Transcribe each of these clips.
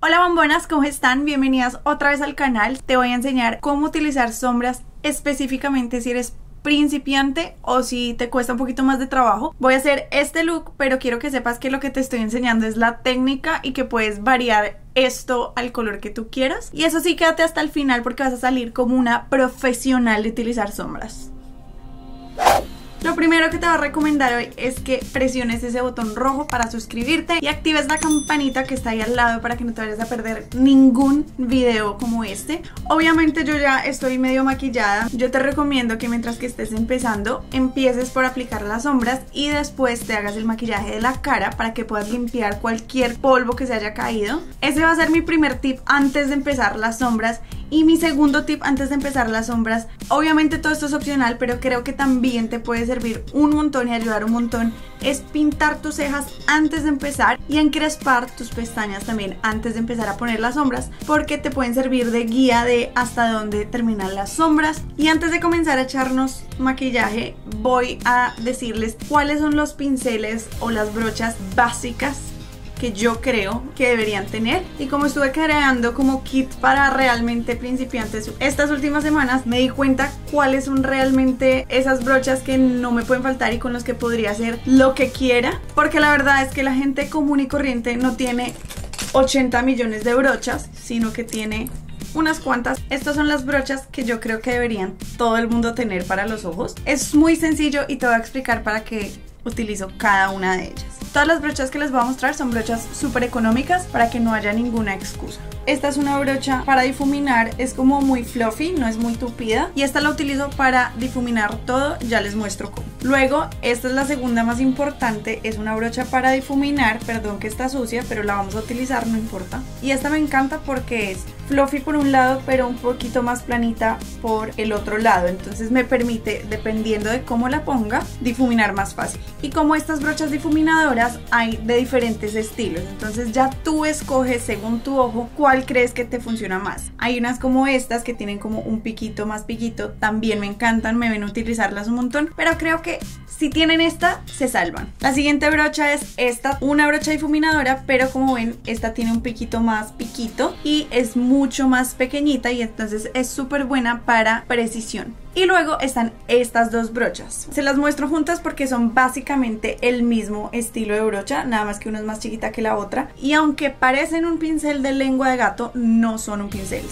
Hola bombonas, ¿cómo están? Bienvenidas otra vez al canal. Te voy a enseñar cómo utilizar sombras específicamente si eres principiante o si te cuesta un poquito más de trabajo. Voy a hacer este look, pero quiero que sepas que lo que te estoy enseñando es la técnica y que puedes variar esto al color que tú quieras. Y eso sí, quédate hasta el final porque vas a salir como una profesional de utilizar sombras. Lo primero que te voy a recomendar hoy es que presiones ese botón rojo para suscribirte y actives la campanita que está ahí al lado para que no te vayas a perder ningún video como este. Obviamente yo ya estoy medio maquillada. Yo te recomiendo que mientras que estés empezando empieces por aplicar las sombras y después te hagas el maquillaje de la cara para que puedas limpiar cualquier polvo que se haya caído. Ese va a ser mi primer tip antes de empezar las sombras. Y mi segundo tip antes de empezar las sombras, obviamente todo esto es opcional, pero creo que también te puede servir un montón y ayudar un montón, es pintar tus cejas antes de empezar y encrespar tus pestañas también antes de empezar a poner las sombras, porque te pueden servir de guía de hasta dónde terminan las sombras. Y antes de comenzar a echarnos maquillaje, voy a decirles cuáles son los pinceles o las brochas básicas que yo creo que deberían tener. Y como estuve creando como kit para realmente principiantes estas últimas semanas, me di cuenta cuáles son realmente esas brochas que no me pueden faltar y con los que podría hacer lo que quiera, porque la verdad es que la gente común y corriente no tiene 80 millones de brochas, sino que tiene unas cuantas. Estas son las brochas que yo creo que deberían todo el mundo tener para los ojos. Es muy sencillo y te voy a explicar para qué utilizo cada una de ellas. Todas las brochas que les voy a mostrar son brochas súper económicas para que no haya ninguna excusa. Esta es una brocha para difuminar, es como muy fluffy, no es muy tupida, y esta la utilizo para difuminar todo, ya les muestro cómo. Luego, esta es la segunda más importante, es una brocha para difuminar, perdón que está sucia, pero la vamos a utilizar, no importa. Y esta me encanta porque es fluffy por un lado, pero un poquito más planita por el otro lado, entonces me permite, dependiendo de cómo la ponga, difuminar más fácil. Y como estas brochas difuminadoras hay de diferentes estilos, entonces ya tú escoges según tu ojo cuál crees que te funciona más. Hay unas como estas que tienen como un piquito más piquito, también me encantan, me ven utilizarlas un montón, pero creo que si tienen esta, se salvan. La siguiente brocha es esta, una brocha difuminadora, pero como ven, esta tiene un piquito más piquito y es mucho más pequeñita y entonces es súper buena para precisión. Y luego están estas dos brochas. Se las muestro juntas porque son básicamente el mismo estilo de brocha, nada más que una es más chiquita que la otra. Y aunque parecen un pincel de lengua de gato, no son un pincel.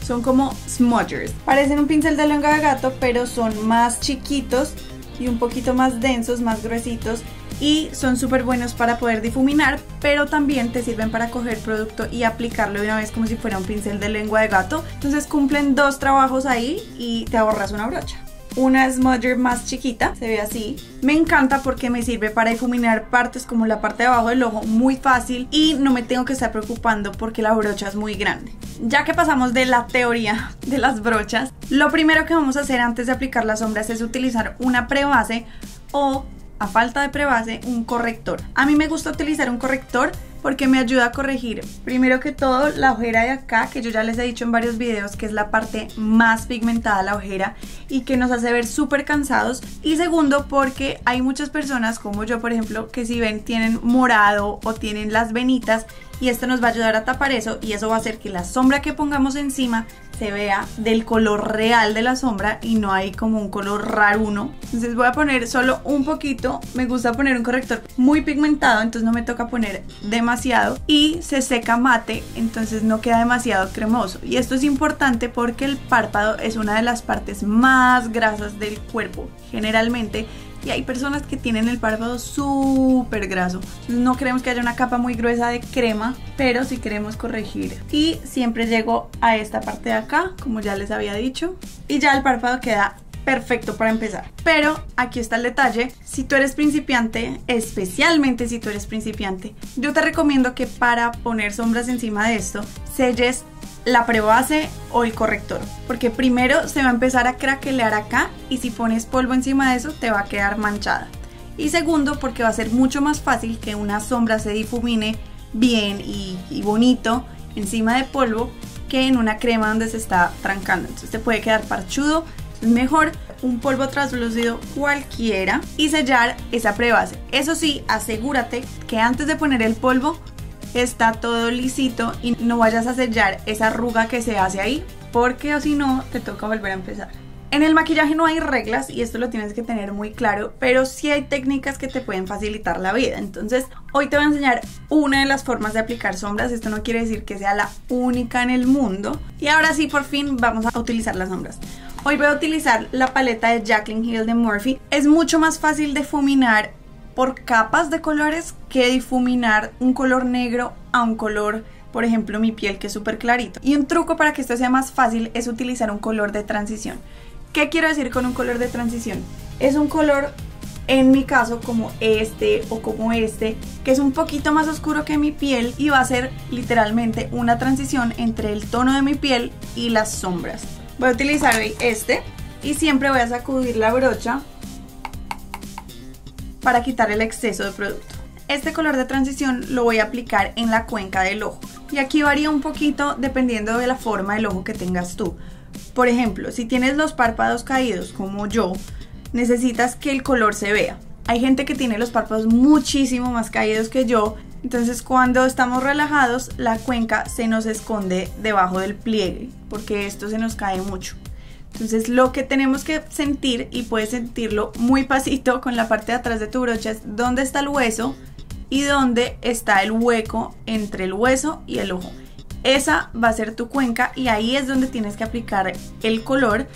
Son como smudgers. Parecen un pincel de lengua de gato, pero son más chiquitos y un poquito más densos, más gruesitos, y son súper buenos para poder difuminar, pero también te sirven para coger producto y aplicarlo de una vez como si fuera un pincel de lengua de gato. Entonces cumplen dos trabajos ahí y te ahorras una brocha. Una smudger más chiquita, se ve así. Me encanta porque me sirve para difuminar partes como la parte de abajo del ojo muy fácil y no me tengo que estar preocupando porque la brocha es muy grande. Ya que pasamos de la teoría de las brochas, lo primero que vamos a hacer antes de aplicar las sombras es utilizar una prebase o, a falta de prebase, un corrector. A mí me gusta utilizar un corrector porque me ayuda a corregir, primero que todo, la ojera de acá, que yo ya les he dicho en varios videos que es la parte más pigmentada de la ojera y que nos hace ver súper cansados. Y segundo, porque hay muchas personas como yo, por ejemplo, que si ven tienen morado o tienen las venitas, y esto nos va a ayudar a tapar eso y eso va a hacer que la sombra que pongamos encima se vea del color real de la sombra y no hay como un color raruno. Entonces voy a poner solo un poquito. Me gusta poner un corrector muy pigmentado, entonces no me toca poner demasiado y se seca mate, entonces no queda demasiado cremoso. Y esto es importante porque el párpado es una de las partes más grasas del cuerpo generalmente, y hay personas que tienen el párpado súper graso. No queremos que haya una capa muy gruesa de crema, pero sí queremos corregir. Y siempre llego a esta parte de acá, como ya les había dicho, y ya el párpado queda perfecto para empezar. Pero aquí está el detalle: si tú eres principiante, especialmente si tú eres principiante, yo te recomiendo que para poner sombras encima de esto, selles la prebase o el corrector, porque primero se va a empezar a craquelear acá y si pones polvo encima de eso te va a quedar manchada, y segundo porque va a ser mucho más fácil que una sombra se difumine bien y bonito encima de polvo que en una crema donde se está trancando, entonces te puede quedar parchudo. Es mejor un polvo translúcido cualquiera y sellar esa prebase. Eso sí, asegúrate que antes de poner el polvo está todo lisito y no vayas a sellar esa arruga que se hace ahí, porque o si no te toca volver a empezar. En el maquillaje no hay reglas y esto lo tienes que tener muy claro, pero sí hay técnicas que te pueden facilitar la vida. Entonces hoy te voy a enseñar una de las formas de aplicar sombras. Esto no quiere decir que sea la única en el mundo. Y ahora sí, por fin vamos a utilizar las sombras. Hoy voy a utilizar la paleta de Jaclyn Hill de Morphe. Es mucho más fácil difuminar por capas de colores que difuminar un color negro a un color, por ejemplo mi piel, que es súper clarito. Y un truco para que esto sea más fácil es utilizar un color de transición. ¿Qué quiero decir con un color de transición? Es un color, en mi caso, como este o como este, que es un poquito más oscuro que mi piel y va a ser literalmente una transición entre el tono de mi piel y las sombras. Voy a utilizar hoy este y siempre voy a sacudir la brocha para quitar el exceso de producto. Este color de transición lo voy a aplicar en la cuenca del ojo y aquí varía un poquito dependiendo de la forma del ojo que tengas tú. Por ejemplo, si tienes los párpados caídos como yo, necesitas que el color se vea. Hay gente que tiene los párpados muchísimo más caídos que yo, entonces cuando estamos relajados la cuenca se nos esconde debajo del pliegue porque esto se nos cae mucho. Entonces lo que tenemos que sentir, y puedes sentirlo muy pasito con la parte de atrás de tu brocha, es dónde está el hueso y dónde está el hueco entre el hueso y el ojo. Esa va a ser tu cuenca y ahí es donde tienes que aplicar el color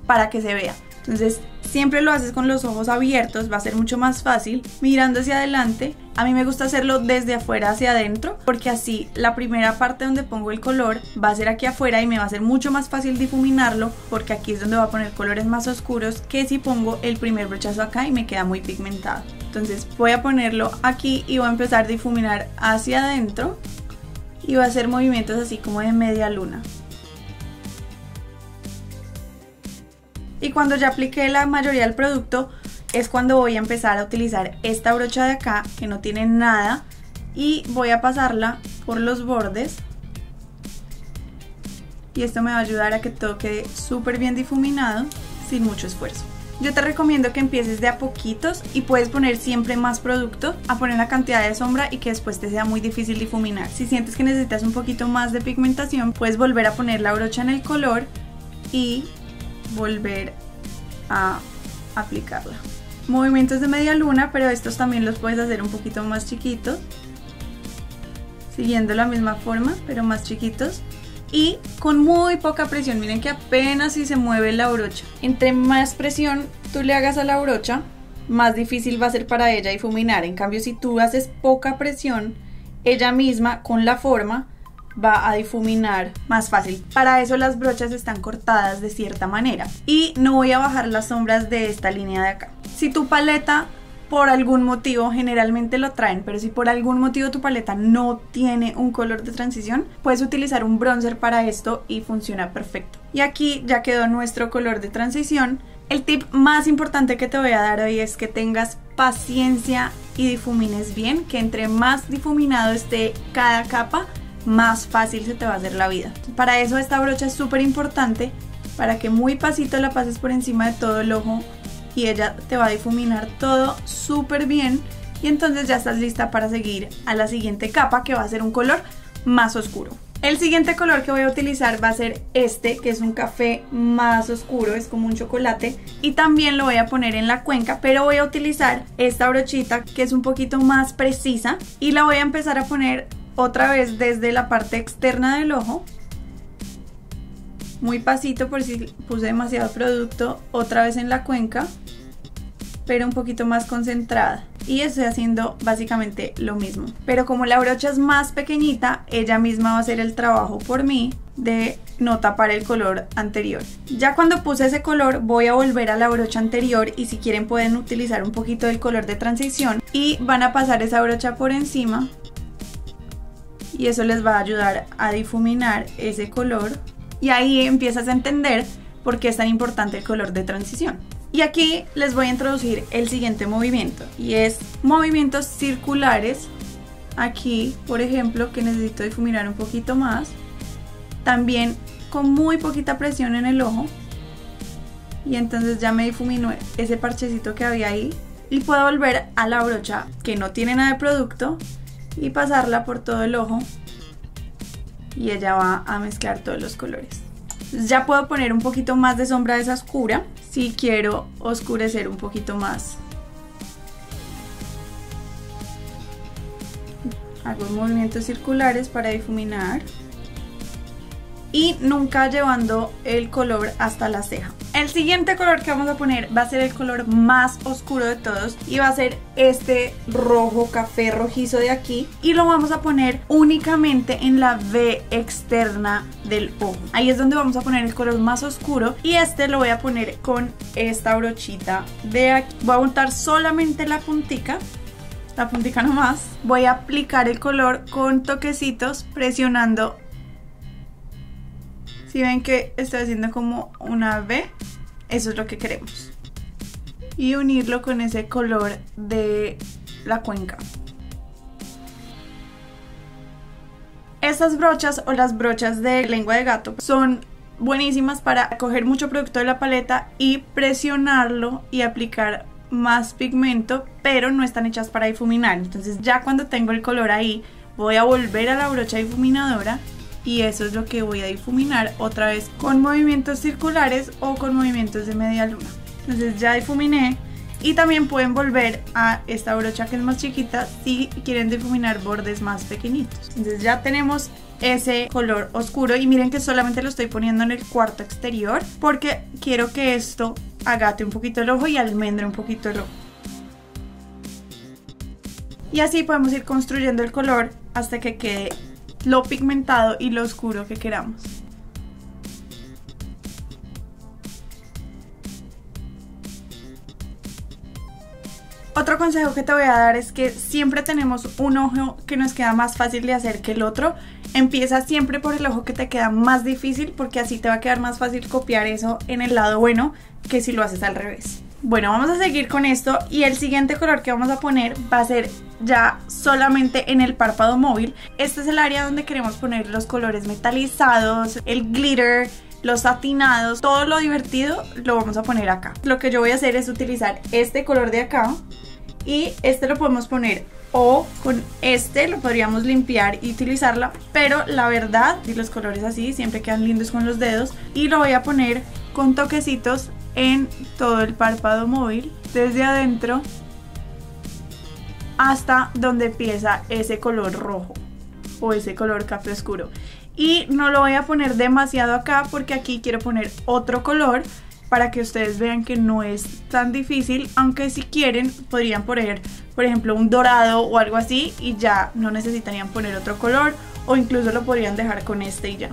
para que se vea. Entonces siempre lo haces con los ojos abiertos, va a ser mucho más fácil mirando hacia adelante. A mí me gusta hacerlo desde afuera hacia adentro porque así la primera parte donde pongo el color va a ser aquí afuera y me va a ser mucho más fácil difuminarlo porque aquí es donde voy a poner colores más oscuros que si pongo el primer brochazo acá y me queda muy pigmentado. Entonces voy a ponerlo aquí y voy a empezar a difuminar hacia adentro y voy a hacer movimientos así como de media luna. Y cuando ya apliqué la mayoría del producto es cuando voy a empezar a utilizar esta brocha de acá que no tiene nada y voy a pasarla por los bordes y esto me va a ayudar a que todo quede súper bien difuminado sin mucho esfuerzo. Yo te recomiendo que empieces de a poquitos y puedes poner siempre más producto a poner la cantidad de sombra y que después te sea muy difícil difuminar. Si sientes que necesitas un poquito más de pigmentación, puedes volver a poner la brocha en el color y volver a aplicarla. Movimientos de media luna, pero estos también los puedes hacer un poquito más chiquitos, siguiendo la misma forma, pero más chiquitos. Y con muy poca presión, miren que apenas si se mueve la brocha. Entre más presión tú le hagas a la brocha, más difícil va a ser para ella difuminar. En cambio, si tú haces poca presión, ella misma con la forma va a difuminar más fácil. Para eso las brochas están cortadas de cierta manera. Y no voy a bajar las sombras de esta línea de acá. Si tu paleta por algún motivo, generalmente lo traen, pero si por algún motivo tu paleta no tiene un color de transición, puedes utilizar un bronzer para esto y funciona perfecto. Y aquí ya quedó nuestro color de transición. El tip más importante que te voy a dar hoy es que tengas paciencia y difumines bien, que entre más difuminado esté cada capa, más fácil se te va a hacer la vida. Para eso esta brocha es súper importante, para que muy pasito la pases por encima de todo el ojo y ella te va a difuminar todo súper bien y entonces ya estás lista para seguir a la siguiente capa, que va a ser un color más oscuro. El siguiente color que voy a utilizar va a ser este, que es un café más oscuro, es como un chocolate, y también lo voy a poner en la cuenca, pero voy a utilizar esta brochita que es un poquito más precisa y la voy a empezar a poner otra vez desde la parte externa del ojo, muy pasito por si puse demasiado producto, otra vez en la cuenca, pero un poquito más concentrada. Y estoy haciendo básicamente lo mismo, pero como la brocha es más pequeñita, ella misma va a hacer el trabajo por mí de no tapar el color anterior. Ya cuando puse ese color voy a volver a la brocha anterior y si quieren pueden utilizar un poquito del color de transición y van a pasar esa brocha por encima y eso les va a ayudar a difuminar ese color y ahí empiezas a entender por qué es tan importante el color de transición. Y aquí les voy a introducir el siguiente movimiento y es movimientos circulares. Aquí, por ejemplo, que necesito difuminar un poquito más, también con muy poquita presión en el ojo y entonces ya me difuminó ese parchecito que había ahí y puedo volver a la brocha que no tiene nada de producto y pasarla por todo el ojo y ella va a mezclar todos los colores. Entonces ya puedo poner un poquito más de sombra de esa oscura si quiero oscurecer un poquito más. Hago movimientos circulares para difuminar y nunca llevando el color hasta la ceja. El siguiente color que vamos a poner va a ser el color más oscuro de todos y va a ser este rojo café rojizo de aquí, y lo vamos a poner únicamente en la V externa del ojo. Ahí es donde vamos a poner el color más oscuro y este lo voy a poner con esta brochita de aquí. Voy a untar solamente la puntica nomás. Voy a aplicar el color con toquecitos presionando. Si ven que estoy haciendo como una V, eso es lo que queremos. Y unirlo con ese color de la cuenca. Estas brochas o las brochas de lengua de gato son buenísimas para coger mucho producto de la paleta y presionarlo y aplicar más pigmento, pero no están hechas para difuminar. Entonces ya cuando tengo el color ahí, voy a volver a la brocha difuminadora y eso es lo que voy a difuminar otra vez con movimientos circulares o con movimientos de media luna. Entonces ya difuminé, y también pueden volver a esta brocha que es más chiquita si quieren difuminar bordes más pequeñitos. Entonces ya tenemos ese color oscuro y miren que solamente lo estoy poniendo en el cuarto exterior porque quiero que esto agate un poquito el ojo y almendre un poquito el ojo. Y así podemos ir construyendo el color hasta que quede lo pigmentado y lo oscuro que queramos. Otro consejo que te voy a dar es que siempre tenemos un ojo que nos queda más fácil de hacer que el otro. Empieza siempre por el ojo que te queda más difícil porque así te va a quedar más fácil copiar eso en el lado bueno que si lo haces al revés. Bueno, vamos a seguir con esto y el siguiente color que vamos a poner va a ser ya solamente en el párpado móvil. Este es el área donde queremos poner los colores metalizados, el glitter, los satinados, todo lo divertido lo vamos a poner acá. Lo que yo voy a hacer es utilizar este color de acá y este lo podemos poner o con este lo podríamos limpiar y utilizarla, pero la verdad, y los colores así siempre quedan lindos con los dedos, y lo voy a poner con toquecitos en todo el párpado móvil, desde adentro hasta donde empieza ese color rojo o ese color café oscuro. Y no lo voy a poner demasiado acá porque aquí quiero poner otro color para que ustedes vean que no es tan difícil, aunque si quieren podrían poner, por ejemplo, un dorado o algo así y ya no necesitarían poner otro color, o incluso lo podrían dejar con este y ya.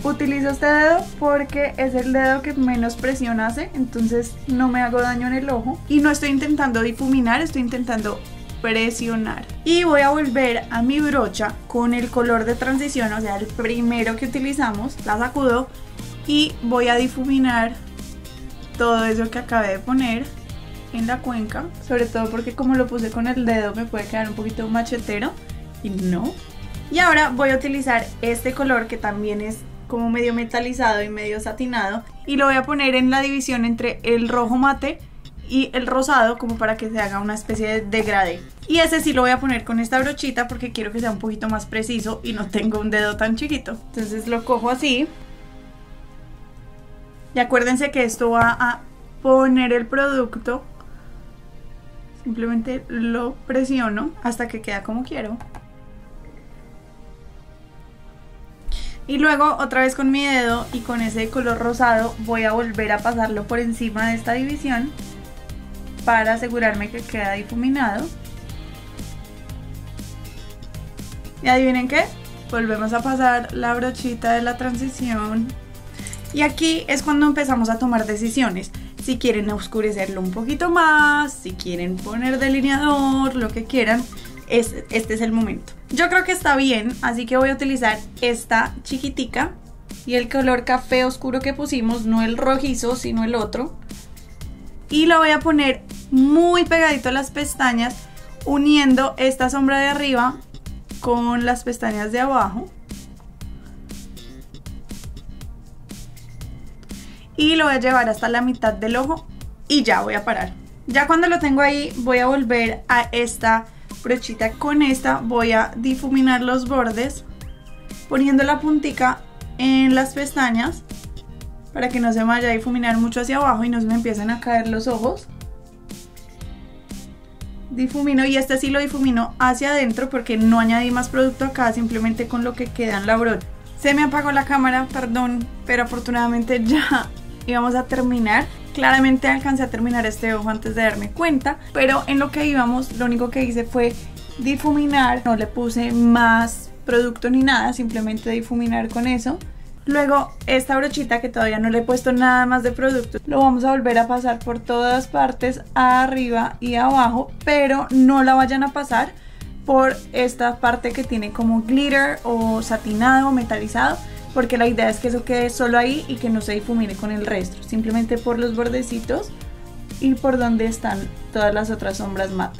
Utilizo este dedo porque es el dedo que menos presión hace, entonces no me hago daño en el ojo y no estoy intentando difuminar, estoy intentando presionar. Y voy a volver a mi brocha con el color de transición, o sea, el primero que utilizamos, la sacudo y voy a difuminar todo eso que acabé de poner en la cuenca, sobre todo porque como lo puse con el dedo me puede quedar un poquito machetero y no. Y ahora voy a utilizar este color que también es como medio metalizado y medio satinado y lo voy a poner en la división entre el rojo mate y el rosado, como para que se haga una especie de degradé. Y ese sí lo voy a poner con esta brochita porque quiero que sea un poquito más preciso y no tengo un dedo tan chiquito. Entonces lo cojo así. Y acuérdense que esto va a poner el producto. Simplemente lo presiono hasta que queda como quiero. Y luego otra vez con mi dedo y con ese color rosado voy a volver a pasarlo por encima de esta división para asegurarme que queda difuminado. Y adivinen qué, volvemos a pasar la brochita de la transición. Y aquí es cuando empezamos a tomar decisiones. Si quieren oscurecerlo un poquito más, si quieren poner delineador, lo que quieran, este es el momento. Yo creo que está bien, así que voy a utilizar esta chiquitica y el color café oscuro que pusimos, no el rojizo, sino el otro. Y lo voy a poner muy pegadito a las pestañas, uniendo esta sombra de arriba con las pestañas de abajo. Y lo voy a llevar hasta la mitad del ojo y ya voy a parar. Ya cuando lo tengo ahí voy a volver a esta brochita. Con esta voy a difuminar los bordes poniendo la puntica en las pestañas para que no se me vaya a difuminar mucho hacia abajo y no se me empiecen a caer los ojos. Difumino, y este sí lo difumino hacia adentro porque no añadí más producto acá, simplemente con lo que queda en la brocha. Se me apagó la cámara, perdón, pero afortunadamente ya íbamos a terminar. Claramente alcancé a terminar este ojo antes de darme cuenta, pero en lo que íbamos lo único que hice fue difuminar, no le puse más producto ni nada, simplemente difuminar con eso. Luego esta brochita, que todavía no le he puesto nada más de producto, lo vamos a volver a pasar por todas partes, arriba y abajo, pero no la vayan a pasar por esta parte que tiene como glitter o satinado o metalizado, porque la idea es que eso quede solo ahí y que no se difumine con el resto, simplemente por los bordecitos y por donde están todas las otras sombras mate.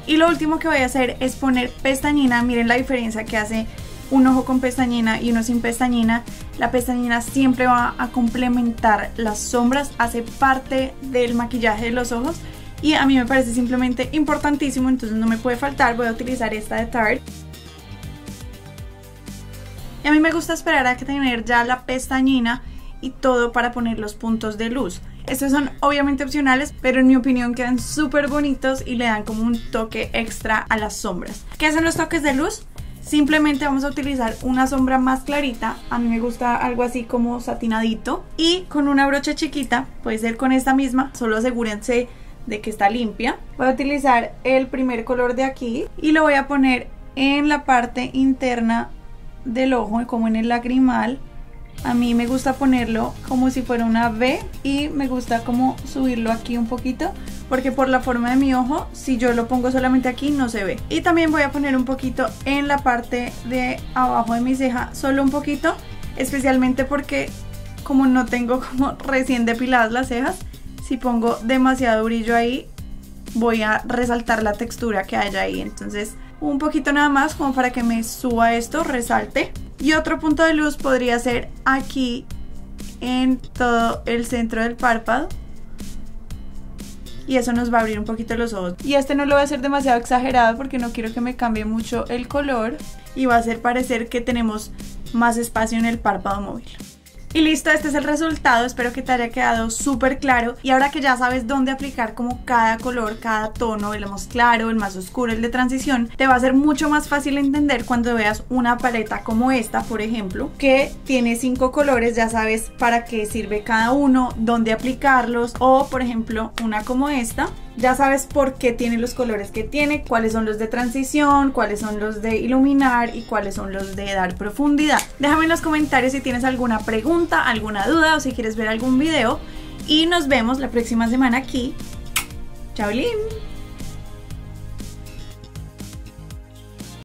Y lo último que voy a hacer es poner pestañina. Miren la diferencia que hace un ojo con pestañina y uno sin pestañina. La pestañina siempre va a complementar las sombras, hace parte del maquillaje de los ojos y a mí me parece simplemente importantísimo, entonces no me puede faltar. Voy a utilizar esta de Tarte. Y a mí me gusta esperar a que tener ya la pestañina y todo para poner los puntos de luz. Estos son obviamente opcionales, pero en mi opinión quedan súper bonitos y le dan como un toque extra a las sombras. ¿Qué son los toques de luz? Simplemente vamos a utilizar una sombra más clarita, a mí me gusta algo así como satinadito, y con una brocha chiquita, puede ser con esta misma, solo asegúrense de que está limpia. Voy a utilizar el primer color de aquí y lo voy a poner en la parte interna del ojo, como en el lagrimal. A mí me gusta ponerlo como si fuera una V y me gusta como subirlo aquí un poquito, porque por la forma de mi ojo, si yo lo pongo solamente aquí no se ve. Y también voy a poner un poquito en la parte de abajo de mi ceja, solo un poquito, especialmente porque como no tengo como recién depiladas las cejas, si pongo demasiado brillo ahí voy a resaltar la textura que haya ahí. Entonces un poquito nada más como para que me suba esto, resalte. Y otro punto de luz podría ser aquí en todo el centro del párpado, y eso nos va a abrir un poquito los ojos. Y este no lo voy a hacer demasiado exagerado porque no quiero que me cambie mucho el color y va a hacer parecer que tenemos más espacio en el párpado móvil. Y listo, este es el resultado, espero que te haya quedado súper claro. Y ahora que ya sabes dónde aplicar como cada color, cada tono, el más claro, el más oscuro, el de transición, te va a ser mucho más fácil entender cuando veas una paleta como esta, por ejemplo, que tiene 5 colores, ya sabes para qué sirve cada uno, dónde aplicarlos, o por ejemplo una como esta, ya sabes por qué tiene los colores que tiene, cuáles son los de transición, cuáles son los de iluminar y cuáles son los de dar profundidad. Déjame en los comentarios si tienes alguna pregunta, alguna duda o si quieres ver algún video. Y nos vemos la próxima semana aquí. ¡Chao, Lin!